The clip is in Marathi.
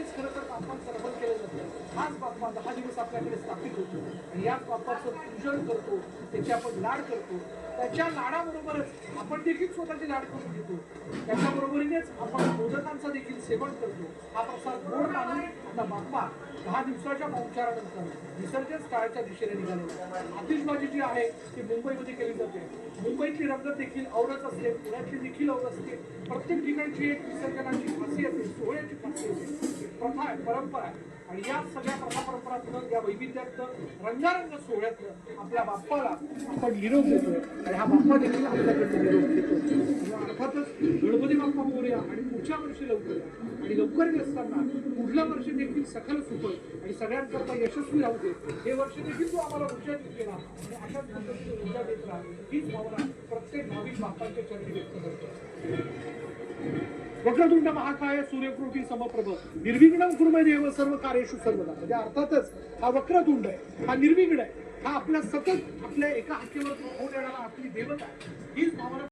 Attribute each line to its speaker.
Speaker 1: त्यासाठीच खरं तर बाप्पांचं रमण केलं जातं. हाच बाप्पा 10 दिवस आपल्याकडे स्थापित होतो आणि याच बाप्पाचं पूजन करतो, त्याचे आपण लाड करतो. त्याच्या लाडाबरोबरच आपण देखील स्वतःचे लाड करून घेतो. त्याच्याबरोबरीनेच आपण मोदकांचं देखील सेवन करतो. हा प्रसाद गोड मानून आता बाप्पा 10 दिवसाच्या पाहुणचारानंतर विसर्जन स्थळाच्या दिशेने निघाले. आतिषबाजी जी आहे ती मुंबईमध्ये केली जाते. मुंबईतली रंगत देखील औरच असते, पुण्यातली देखील और असते. प्रत्येक ठिकाणची एक विसर्जनाची खासियत आहे, सोहळ्याची खासियत आहे, प्रथा आहे, परंपरा आहे. आणि या सगळ्या प्रथा परंपरातून या वैविध्यातनं रंगारंग सोहळ्यातनं आपल्या बाप्पाला आपण निरोप देतो आणि हा बाप्पा देखील आपल्याकडे निरोप देतो. अर्थातच गणपती बाप्पा मोरया आणि पुढच्या वर्षी लवकर या. आणि लवकर येत असताना पुढल्या वर्षी देखील सखल सुफल आणि सगळ्यांकरता यशस्वी राहू दे. हे वर्ष देखील तू आम्हाला ऊर्जा देत गेला आणि अशाच पद्धतीने ऊर्जा देत राहा, हीच भावना प्रत्येक भाविक बाप्पांच्या चरणी व्यक्त करतो. वक्रतुंड महाकाय सूर्यकोटी समप्रभ निर्विघ्नं कुरु देव सर्व कार्येषु सर्वदा. म्हणजे अर्थातच हा वक्रतुंड आहे, हा निर्विघ्न आहे, हा आपल्या सतत आपल्या एका हाकेवर होऊन येणारा आपली देवता आहे. हीच भावना